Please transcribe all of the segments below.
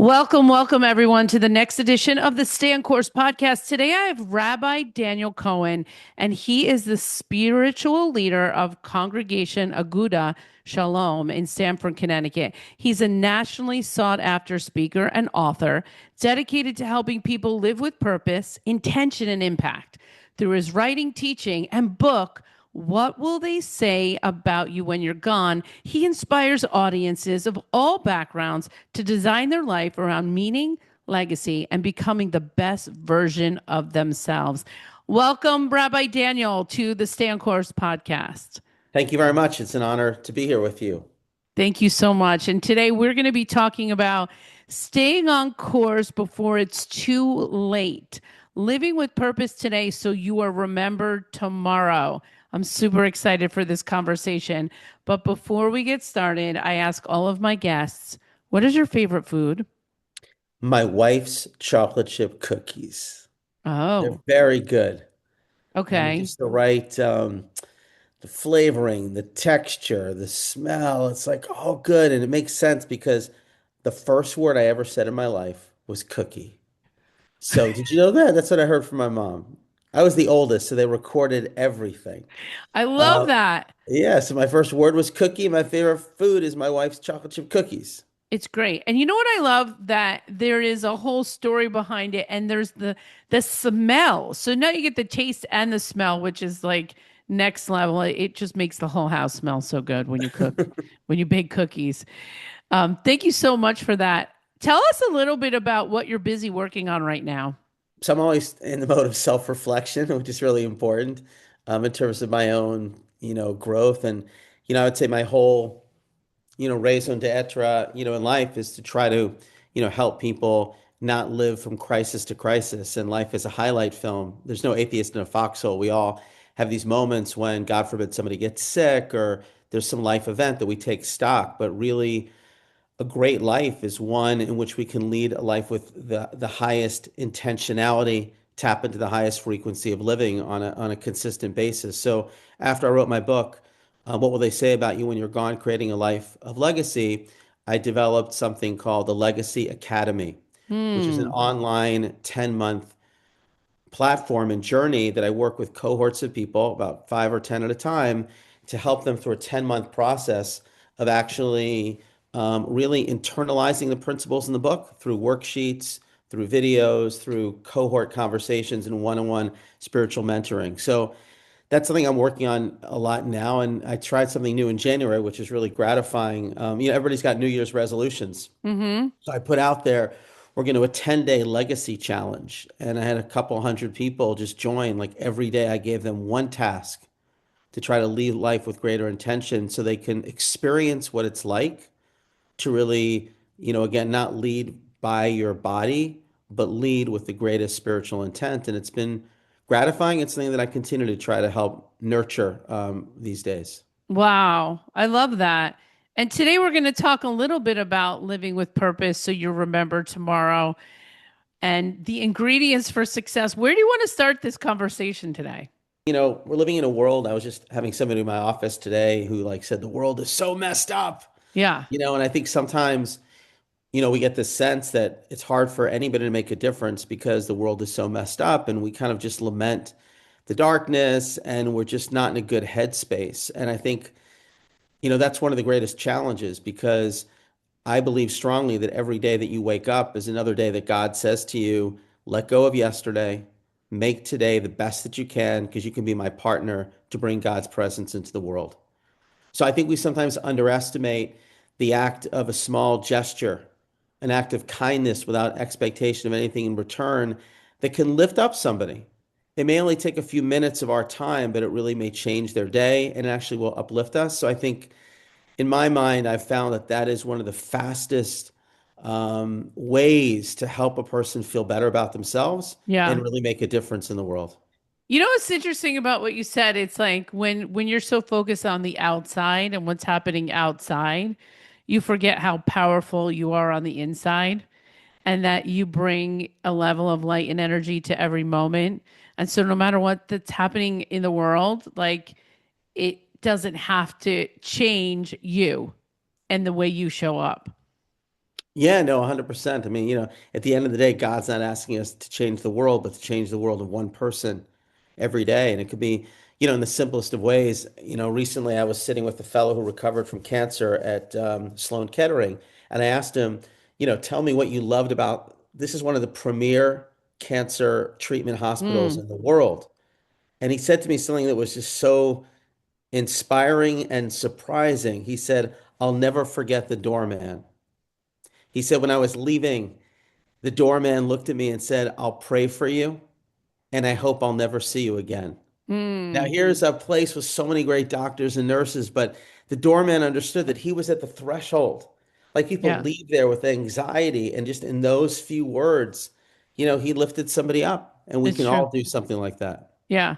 Welcome everyone to the next edition of the Stay on Course podcast. Today I have Rabbi Daniel Cohen, and he is the spiritual leader of Congregation Aguda Shalom in Stamford, Connecticut. He's a nationally sought after speaker and author dedicated to helping people live with purpose, intention, and impact. Through his writing, teaching, and book, What Will They Say About You When You're Gone? He inspires audiences of all backgrounds to design their life around meaning, legacy, and becoming the best version of themselves. Welcome, Rabbi Daniel, to the Stay on Course podcast. Thank you very much. It's an honor to be here with you. Thank you so much. And today we're going to be talking about staying on course before it's too late, living with purpose today so you are remembered tomorrow. I'm super excited for this conversation. But before we get started, I ask all of my guests, what is your favorite food? My wife's chocolate chip cookies. They're Oh, very good. I mean, okay. just the flavoring, the texture, the smell. It's like all good. And it makes sense because the first word I ever said in my life was cookie. So did you know that? That's what I heard from my mom. I was the oldest, so they recorded everything. I love Uh, that. yeah, so my first word was cookie. My favorite food is my wife's chocolate chip cookies. It's great. And you know what I love? That there is a whole story behind it and there's the smell. So now you get the taste and the smell, which is like next level. It just makes the whole house smell so good when you cook, when you bake cookies. Thank you so much for that. Tell us a little bit about what you're busy working on right now. So I'm always in the mode of self-reflection, which is really important in terms of my own, growth. And, I would say my whole, raison d'etre, in life is to try to, help people not live from crisis to crisis. And life is a highlight film. There's no atheist in a foxhole. We all have these moments when, God forbid, somebody gets sick or there's some life event that we take stock, but really a great life is one in which we can lead a life with the highest intentionality, tap into the highest frequency of living on a consistent basis. So after I wrote my book, What Will They Say About You When You're Gone? Creating a Life of Legacy, I developed something called the Legacy Academy, which is an Hmm. online 10-month platform and journey that I work with cohorts of people, about 5 or 10 at a time, to help them through a 10-month process of actually really internalizing the principles in the book through worksheets, through videos, through cohort conversations, and one-on-one spiritual mentoring. So that's something I'm working on a lot now. And I tried something new in January, which is really gratifying. Everybody's got New Year's resolutions. Mm-hmm. So I put out there, we're going to a 10-day legacy challenge. And I had a couple hundred people just join. Like every day, I gave them one task to try to lead life with greater intention so they can experience what it's like to really, again, not lead by your body, but lead with the greatest spiritual intent. And it's been gratifying. It's something that I continue to try to help nurture these days. Wow. I love that. And today we're going to talk a little bit about living with purpose so you remember tomorrow and the ingredients for success. Where do you want to start this conversation today? We're living in a world. I was just having somebody in my office today who like said the world is so messed up. Yeah. And I think sometimes, we get this sense that it's hard for anybody to make a difference because the world is so messed up and we kind of just lament the darkness and we're just not in a good headspace. And I think, that's one of the greatest challenges because I believe strongly that every day that you wake up is another day that God says to you, let go of yesterday, make today the best that you can because you can be my partner to bring God's presence into the world. So I think we sometimes underestimate the act of a small gesture, an act of kindness without expectation of anything in return that can lift up somebody. It may only take a few minutes of our time, but it really may change their day and it actually will uplift us. So I think in my mind, I've found that that is one of the fastest ways to help a person feel better about themselves Yeah. and really make a difference in the world. You know what's interesting about what you said? It's like when you're so focused on the outside and what's happening outside, you forget how powerful you are on the inside and that you bring a level of light and energy to every moment. And so no matter what that's happening in the world, like it doesn't have to change you and the way you show up. Yeah, no, 100%. I mean, at the end of the day, God's not asking us to change the world, but to change the world of one person every day. And it could be, in the simplest of ways. Recently I was sitting with a fellow who recovered from cancer at Sloan Kettering, and I asked him, tell me what you loved about this is one of the premier cancer treatment hospitals Mm, in the world. And he said to me something that was just so inspiring and surprising. He said, I'll never forget the doorman. He said, when I was leaving, the doorman looked at me and said, I'll pray for you, and I hope I'll never see you again. Now, mm, here's a place with so many great doctors and nurses, but the doorman understood that he was at the threshold. Like people yeah, leave there with anxiety, and just in those few words, he lifted somebody up, and we it's can true. all do something like that. Yeah.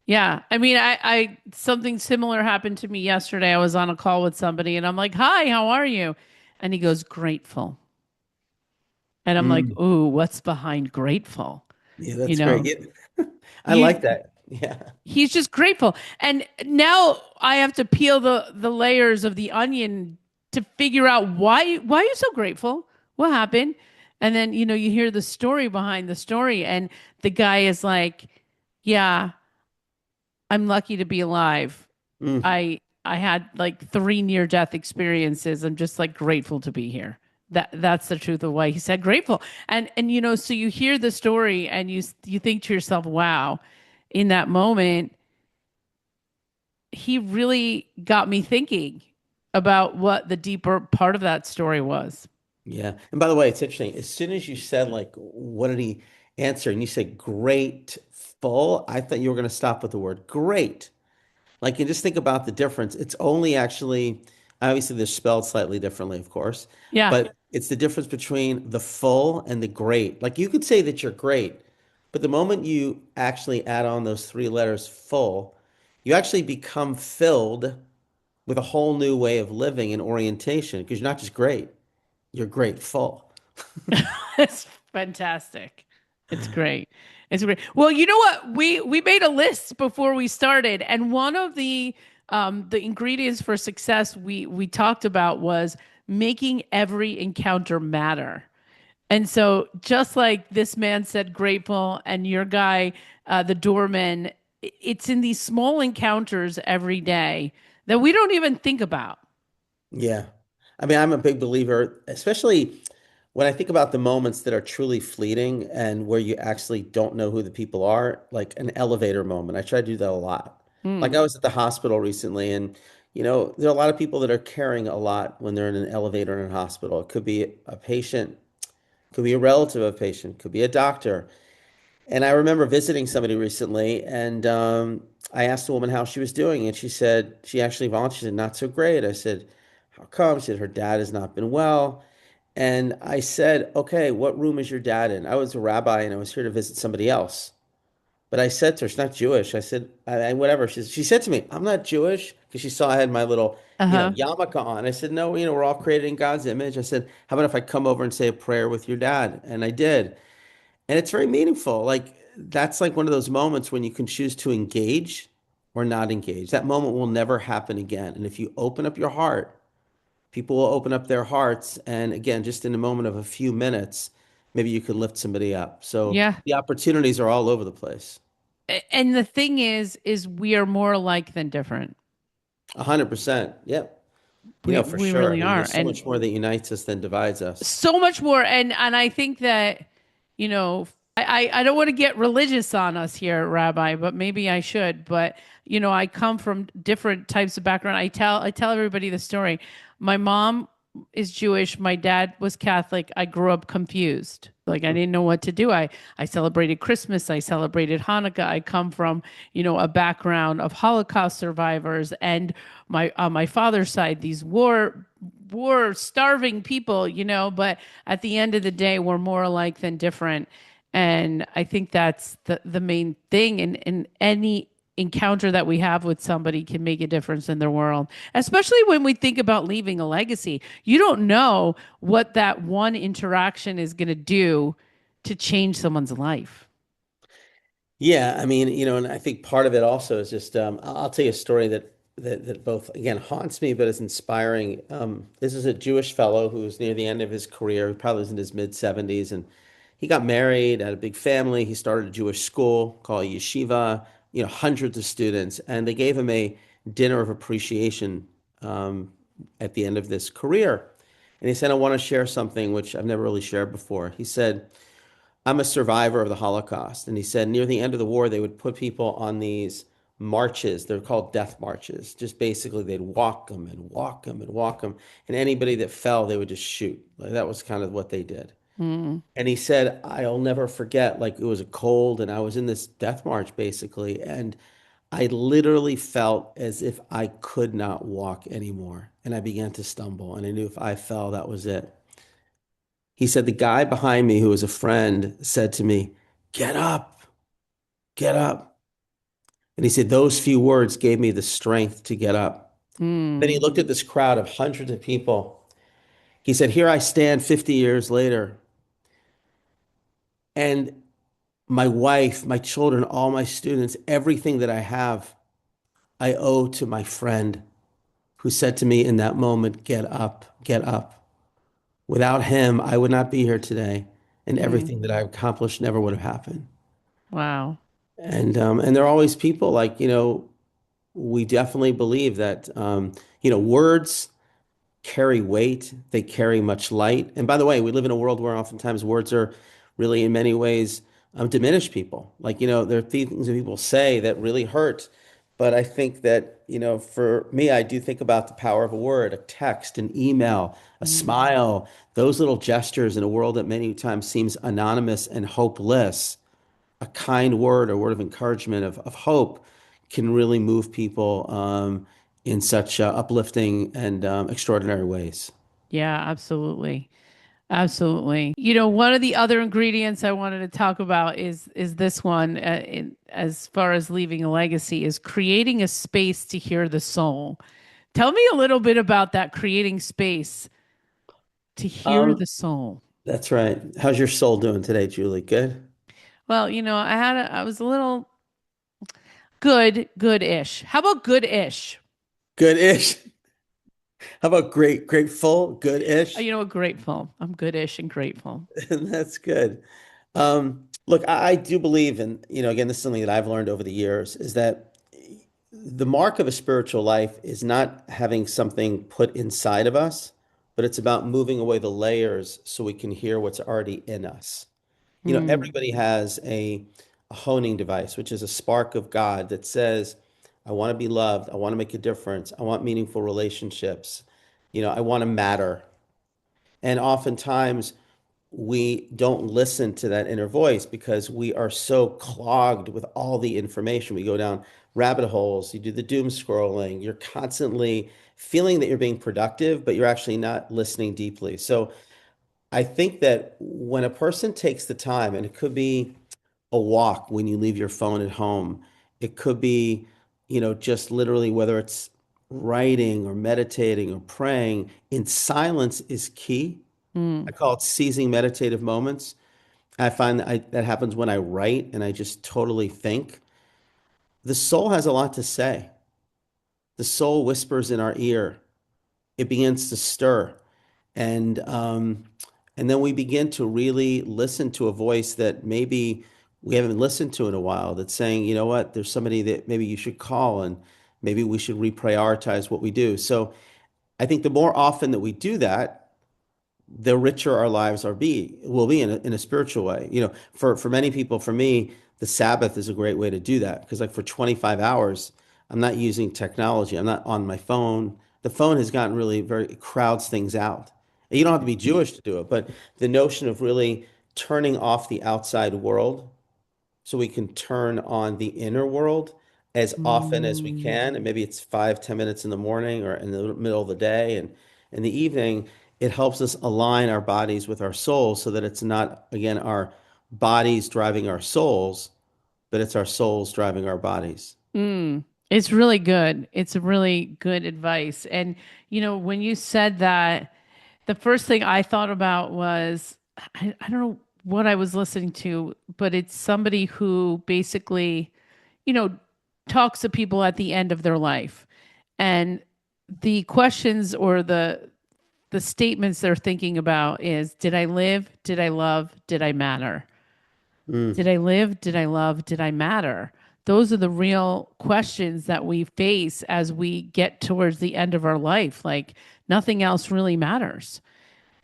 Yeah. I mean, something similar happened to me yesterday. I was on a call with somebody and I'm like, hi, how are you? And he goes, grateful. And I'm like, Mm. ooh, what's behind grateful? Yeah, You that's great. know, Yeah. I you, like that. Yeah. he's just grateful. And now I have to peel the layers of the onion to figure out why you're so grateful. What happened? And then, you hear the story behind the story and the guy is like, yeah, I'm lucky to be alive. Mm. I had like three near death experiences. I'm just like grateful to be here. That's the truth of why he said grateful. And so you hear the story and you think to yourself, wow, in that moment, he really got me thinking about what the deeper part of that story was. Yeah. And by the way, it's interesting. As soon as you said, like, what did he answer? And you said grateful, I thought you were going to stop with the word great. Like, you just think about the difference. It's only actually, obviously, they're spelled slightly differently, of course, Yeah. but it's the difference between the full and the great. Like, you could say that you're great, but the moment you actually add on those three letters full, you actually become filled with a whole new way of living and orientation because you're not just great, you're grateful. It's fantastic. It's great. It's great. Well, you know what? We made a list before we started, and one of the ingredients for success we talked about was making every encounter matter. And so, just like this man said, grateful, and your guy, the doorman, it's in these small encounters every day that we don't even think about. Yeah. I mean, I'm a big believer, especially when I think about the moments that are truly fleeting and where you actually don't know who the people are, like an elevator moment. I try to do that a lot. Like Mm, I was at the hospital recently, and there are a lot of people that are caring a lot when they're in an elevator in a hospital. It could be a patient, could be a relative of a patient, could be a doctor. And I remember visiting somebody recently, and I asked the woman how she was doing, and she said she actually volunteered. She said, "Not so great." I said, "How come?" She said, "Her dad has not been well." And I said, "Okay, what room is your dad in?" I was a rabbi, and I was here to visit somebody else. But I said to her, she's not Jewish. I said, whatever. She said to me, "I'm not Jewish," because she saw I had my little, uh-huh. yarmulke on. I said, "No, we're all created in God's image." I said, "How about if I come over and say a prayer with your dad?" And I did. And it's very meaningful. Like that's like one of those moments when you can choose to engage or not engage. That moment will never happen again. And if you open up your heart, people will open up their hearts. And again, just in a moment of a few minutes, maybe you could lift somebody up. So Yeah. the opportunities are all over the place. And the thing is we are more alike than different. 100%. Yep. For We sure. I really mean, are. there's so And much more that unites us than divides us. so much more. And I think that, you know, I don't want to get religious on us here, Rabbi, but maybe I should. But I come from different types of background. I tell everybody the story. My mom is Jewish. My dad was Catholic. I grew up confused. Like I didn't know what to do. I celebrated Christmas. I celebrated Hanukkah. I come from, a background of Holocaust survivors and my on my father's side, these war starving people, but at the end of the day, we're more alike than different. And I think that's the main thing in any encounter that we have with somebody can make a difference in their world, especially when we think about leaving a legacy. You don't know what that one interaction is going to do to change someone's life. Yeah, I mean, and I think part of it also is just I'll tell you a story that that both again haunts me but is inspiring. This is a Jewish fellow who's near the end of his career. He probably was in his mid 70s, and he got married, had a big family. He started a Jewish school called yeshiva. Hundreds of students, and they gave him a dinner of appreciation at the end of this career. And he said, "I want to share something which I've never really shared before." He said, "I'm a survivor of the Holocaust." And he said near the end of the war, they would put people on these marches. They're called death marches. Just basically, they'd walk them and walk them and walk them. And anybody that fell, they would just shoot. Like that was kind of what they did. Mm, And he said, I'll never forget, like it was a cold and I was in this death march basically. And I literally felt as if I could not walk anymore. And I began to stumble. And I knew if I fell, that was it. He said, the guy behind me, who was a friend, said to me, "Get up, get up." And he said, those few words gave me the strength to get up. Then he mm, looked at this crowd of hundreds of people. He said, here I stand 50 years later. And my wife, my children, all my students, everything that I have, I owe to my friend who said to me in that moment, "Get up, get up." Without him, I would not be here today, and mm. everything that I accomplished never would have happened. Wow. And there are always people like, we definitely believe that, words carry weight, they carry much light. And by the way, we live in a world where oftentimes words are really, in many ways, diminish people. Like, there are things that people say that really hurt. But I think that, for me, I do think about the power of a word, a text, an email, a Mm. smile, those little gestures in a world that many times seems anonymous and hopeless. A kind word, a word of encouragement, of hope can really move people in such uplifting and extraordinary ways. Yeah, absolutely. Absolutely. One of the other ingredients I wanted to talk about is this one as far as leaving a legacy is creating a space to hear the soul. Tell me a little bit about that creating space to hear Um, the soul. that's right. How's your soul doing today, Julie? Good? Well, I was a little good-ish. How about good-ish? Good-ish. How about great, grateful, good-ish? Grateful. I'm good-ish and grateful. That's good. Look, I do believe in, again, this is something that I've learned over the years, is that the mark of a spiritual life is not having something put inside of us, but it's about moving away the layers so we can hear what's already in us. Mm, Everybody has a honing device, which is a spark of God that says, I want to be loved. I want to make a difference. I want meaningful relationships. I want to matter. And oftentimes we don't listen to that inner voice because we are so clogged with all the information. We go down rabbit holes, you do the doom scrolling, you're constantly feeling that you're being productive, but you're actually not listening deeply. So I think that when a person takes the time, and it could be a walk when you leave your phone at home, it could be, just literally whether it's writing or meditating or praying, in silence is key. I mm, call it seizing meditative moments. I find that happens when I write and I just totally think. The soul has a lot to say. The soul whispers in our ear. It begins to stir. And and then we begin to really listen to a voice that maybe we haven't listened to in a while that's saying, you know what, there's somebody that maybe you should call and maybe we should reprioritize what we do. So I think the more often that we do that, the richer our lives will be in a spiritual way. For many people, for me, the Sabbath is a great way to do that because like for 25 hours, I'm not using technology. I'm not on my phone. The phone has gotten really very it crowds things out. And you don't have to be Jewish to do it, but the notion of really turning off the outside world so we can turn on the inner world as often as we mm, can. And maybe it's 5, 10 minutes in the morning or in the middle of the day and in the evening. It helps us align our bodies with our souls so that it's not, again, our bodies driving our souls, but it's our souls driving our bodies. mm. It's really good. It's a really good advice. And, when you said that, the first thing I thought about was I don't know what I was listening to, but it's somebody who basically, you know, talks to people at the end of their life. And the questions or the statements they're thinking about is, did I live? Did I love? Did I matter? Mm, Did I live? Did I love? Did I matter? Those are the real questions that we face as we get towards the end of our life. Like nothing else really matters.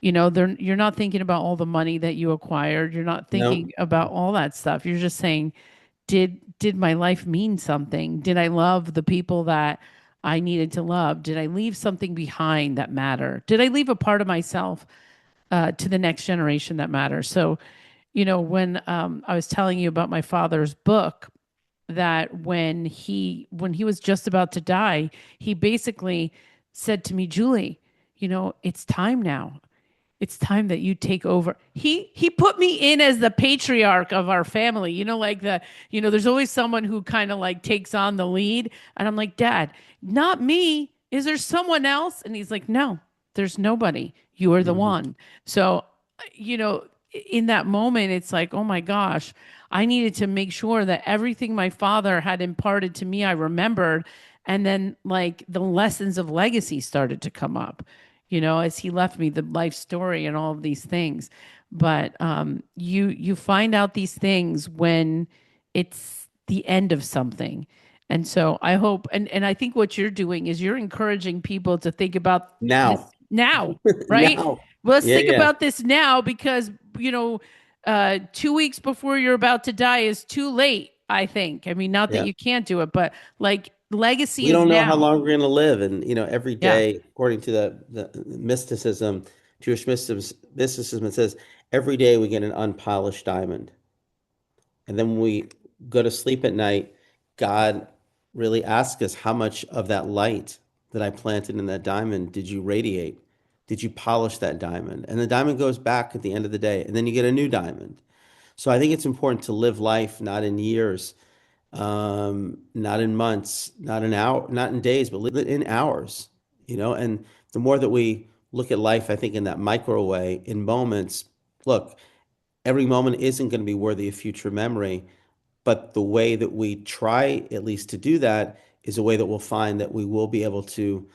You're not thinking about all the money that you acquired. You're not no, thinking about all that stuff. You're just saying, did my life mean something? Did I love the people that I needed to love? Did I leave something behind that mattered? Did I leave a part of myself to the next generation that matters? So, when I was telling you about my father's book, that when he was just about to die, he basically said to me, Julie, it's time now. It's time that you take over. He put me in as the patriarch of our family. There's always someone who kind of like takes on the lead. And I'm like, Dad, not me. Is there someone else? And he's like, no, there's nobody. You are the mhm. one. So, you know, in that moment, it's like, oh my gosh, I needed to make sure that everything my father had imparted to me, I remembered. And then, like, the lessons of legacy started to come up, as he left me the life story and all of these things. But you find out these things when it's the end of something. And so I hope, and I think what you're doing is you're encouraging people to think about Now, this now, right? now, Well, let's yeah, think yeah, about this now because, 2 weeks before you're about to die is too late, I think. I mean, not that yeah. you can't do it, but like legacy We is don't know how now. long we're going to live, and every Yeah. day, according to the mysticism, Jewish mysticism, it says every day we get an unpolished diamond. And then when we go to sleep at night, God really asks us, how much of that light that I planted in that diamond did you radiate? Did you polish that diamond? And the diamond goes back at the end of the day, and then you get a new diamond. So I think it's important to live life not in years, not in months, not in not in days, but live it in hours, And the more that we look at life, I think in that micro way, in moments, look, every moment isn't going to be worthy of future memory. But the way that we try, at least, to do that is a way that we'll find that we will be able to,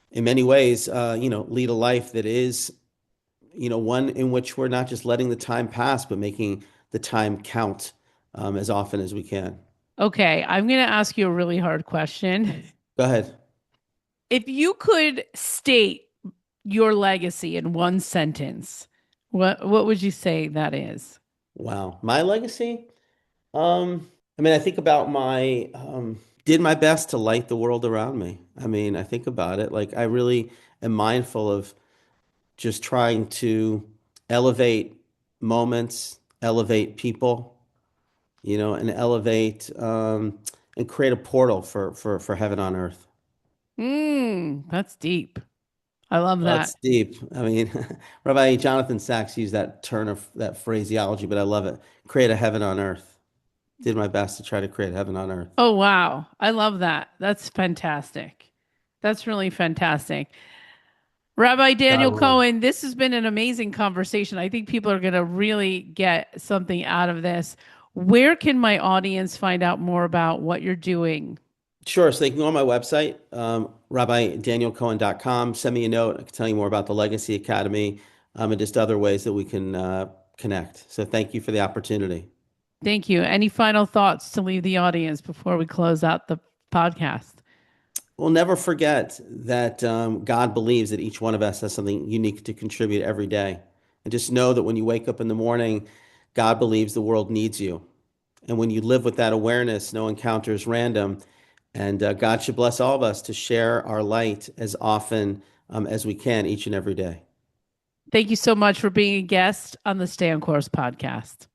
in many ways, lead a life that is, one in which we're not just letting the time pass, but making the time count as often as we can. Okay, I'm going to ask you a really hard question. Go ahead. If you could state your legacy in one sentence, what would you say that is? Wow. My legacy? I mean, I think about did my best to light the world around me. I mean, I think about it. Like, I really am mindful of just trying to elevate moments, elevate people, and elevate and create a portal for heaven on earth. That's deep. I love Well, that. that's deep. I mean, Rabbi Jonathan Sachs used that turn of that phraseology, but I love it. Create a heaven on earth. Did my best to try to create heaven on earth. Oh, wow. I love that. That's fantastic. That's really fantastic. Rabbi God Daniel willing. Cohen, this has been an amazing conversation. I think people are going to really get something out of this. Where can my audience find out more about what you're doing? Sure. So they can go on my website, rabbidanielcohen.com. Send me a note. I can tell you more about the Legacy Academy, and just other ways that we can connect. So thank you for the opportunity. Thank you. Any final thoughts to leave the audience before we close out the podcast? We'll never forget that God believes that each one of us has something unique to contribute every day. And just know that when you wake up in the morning, God believes the world needs you. And when you live with that awareness, no encounter is random. And God should bless all of us to share our light as often as we can each and every day. Thank you so much for being a guest on the Stay on Course podcast.